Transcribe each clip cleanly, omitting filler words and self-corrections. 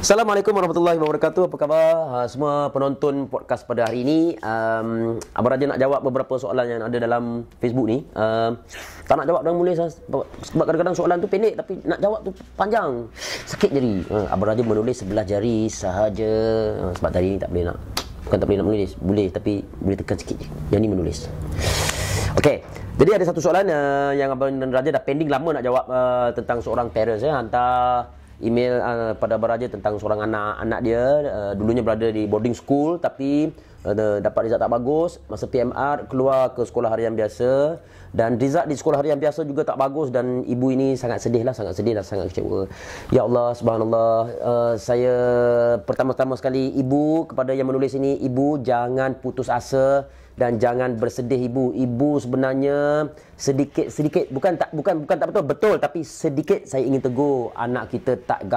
Assalamualaikum warahmatullahi wabarakatuh. Apa khabar semua penonton podcast pada hari ini? Abang Raja nak jawab beberapa soalan yang ada dalam Facebook ni. Tak nak jawab dengan mulia sebab kadang-kadang soalan tu pendek tapi nak jawab tu panjang. Sakit jari. Abang Raja menulis sebelah jari sahaja. Sebab tadi ni tak boleh nak. Bukan tak boleh nak menulis. Boleh tapi boleh tekan sikit je. Yang ni menulis. Okey. Jadi ada satu soalan yang Abang Raja dah pending lama nak jawab tentang seorang parents hantar email pada Abang Raja tentang seorang anak dia dulunya berada di boarding school tapi dapat result tak bagus masa PMR, keluar ke sekolah harian biasa dan result di sekolah harian biasa juga tak bagus dan ibu ini sangat sedih lah, sangat kecewa. Ya Allah, subhanallah, saya pertama-tama sekali ibu, kepada yang menulis ini, ibu jangan putus asa dan jangan bersedih ibu. Ibu sebenarnya sedikit bukan tak betul tapi sedikit saya ingin tegur, anak kita tak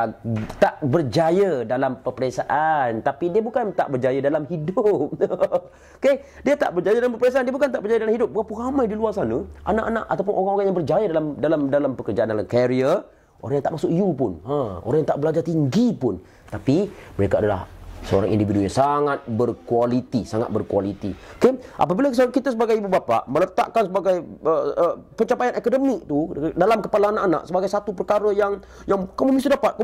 berjaya dalam peperiksaan, tapi dia bukan tak berjaya dalam hidup. Okey, dia tak berjaya dalam peperiksaan, dia bukan tak berjaya dalam hidup. Berapa ramai di luar sana anak-anak ataupun orang-orang yang berjaya dalam pekerjaan, dalam career, orang yang tak masuk U pun, orang yang tak belajar tinggi pun, tapi mereka adalah seorang individu yang sangat berkualiti. Okey, apabila kita sebagai ibu bapa meletakkan sebagai pencapaian akademik tu dalam kepala anak-anak sebagai satu perkara yang kamu mesti dapat,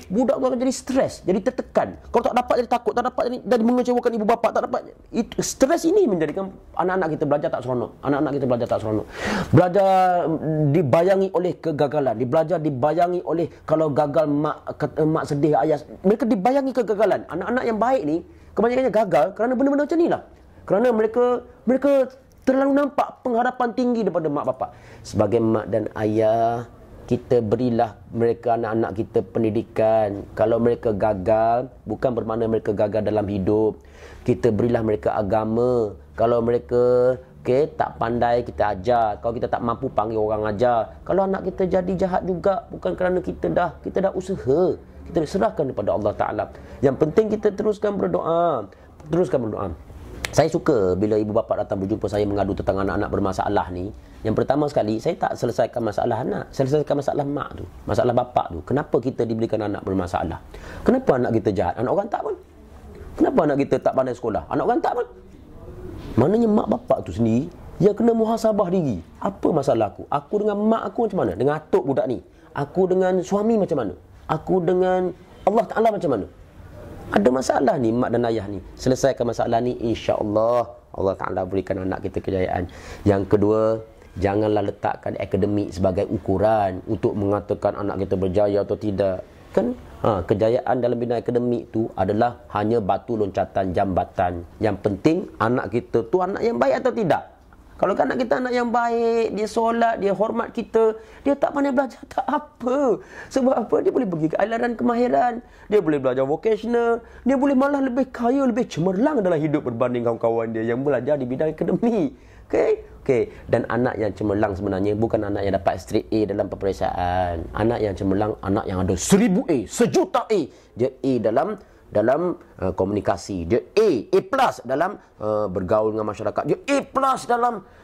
budak tu akan jadi stres, jadi tertekan. Kalau tak dapat jadi takut, tak dapat jadi mengecewakan ibu bapa, tak dapat. Stres ini menjadikan anak-anak kita belajar tak seronok. Belajar dibayangi oleh kegagalan, dibayangi oleh kalau gagal mak sedih, ayah, mereka dibayangi kegagalan. Anak-anak yang baik ni kebanyakannya gagal kerana benda-benda macam ni lah. Kerana mereka terlalu nampak pengharapan tinggi daripada mak bapak. Sebagai mak dan ayah, kita berilah mereka, anak-anak kita, pendidikan. Kalau mereka gagal, bukan bermakna mereka gagal dalam hidup. Kita berilah mereka agama. Kalau mereka tak pandai, kita ajar. Kalau kita tak mampu, panggil orang ajar. Kalau anak kita jadi jahat juga, bukan kerana kita dah usaha. Kita serahkan kepada Allah Ta'ala. Yang penting kita teruskan berdoa. Saya suka bila ibu bapa datang berjumpa saya mengadu tentang anak-anak bermasalah ni. Yang pertama sekali, saya tak selesaikan masalah anak, saya selesaikan masalah mak tu, masalah bapak tu. Kenapa kita diberikan anak bermasalah? Kenapa anak kita jahat? Anak orang tak pun. Kenapa anak kita tak pandai sekolah? Anak orang tak pun. Maknanya mak bapak tu sendiri yang kena muhasabah diri. Apa masalah aku? Aku dengan mak aku macam mana? Dengan atuk budak ni. Aku dengan suami macam mana? Aku dengan Allah Ta'ala macam mana? Ada masalah ni mak dan ayah ni. Selesaikan masalah ni, insya-Allah Allah Ta'ala berikan anak kita kejayaan. Yang kedua, janganlah letakkan akademik sebagai ukuran untuk mengatakan anak kita berjaya atau tidak. Kan kejayaan dalam bidang akademik tu adalah hanya batu loncatan jambatan. Yang penting anak kita tu anak yang baik atau tidak. Kalau anak kita anak yang baik, dia solat, dia hormat kita, dia tak pandai belajar, tak apa. Sebab apa? Dia boleh pergi ke aliran kemahiran, dia boleh belajar vocational, dia boleh malah lebih kaya, lebih cemerlang dalam hidup berbanding kawan-kawan dia yang belajar di bidang akademik. Okey. Dan anak yang cemerlang sebenarnya bukan anak yang dapat straight A dalam peperiksaan. Anak yang cemerlang, anak yang ada 1000 A, 1,000,000 A. Dia A dalam komunikasi, dia A+ dalam bergaul dengan masyarakat, dia A+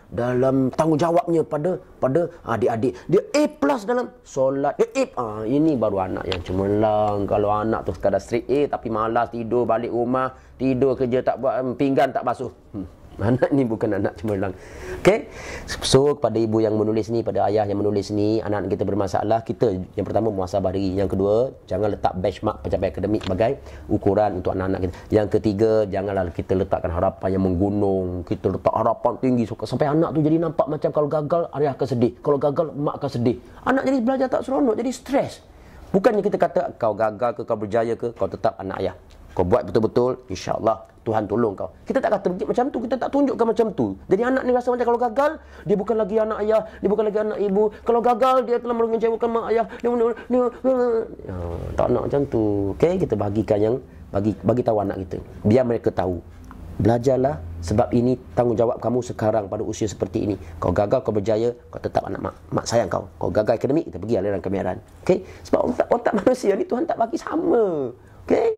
dalam tanggungjawabnya pada adik-adik, dia A+ dalam solat, dia A. Ini baru anak yang cemerlang. Kalau anak tu sekadar straight A tapi malas tidur, balik rumah, tidur kerja tak buat, pinggan tak basuh, anak ni bukan anak cemerlang. Okey. So kepada ibu yang menulis ni, pada ayah yang menulis ni, anak kita bermasalah, kita yang pertama muhasabah diri. Yang kedua, jangan letak benchmark pencapaian akademik sebagai ukuran untuk anak-anak kita. Yang ketiga, janganlah kita letakkan harapan yang menggunung. Kita letak harapan tinggi sampai anak tu jadi nampak macam kalau gagal ayah akan sedih, kalau gagal mak akan sedih. Anak jadi belajar tak seronok, jadi stres. Bukannya kita kata kau gagal ke, kau berjaya ke, kau tetap anak ayah. Kau buat betul-betul, insya-Allah Tuhan tolong kau. Kita tak kata macam tu, kita tak tunjukkan macam tu. Jadi anak ni rasa macam kalau gagal, dia bukan lagi anak ayah, dia bukan lagi anak ibu. Kalau gagal, dia telah mengecewakan mak ayah. Tak nak macam tu. Okey, kita bagikan yang bagi tahu anak kita. Biar mereka tahu. Belajarlah sebab ini tanggungjawab kamu sekarang pada usia seperti ini. Kau gagal, kau berjaya, kau tetap anak mak sayang kau. Kau gagal akademik, kita pergi aliran kemahiran. Okey? Sebab otak manusia ni Tuhan tak bagi sama. Okey?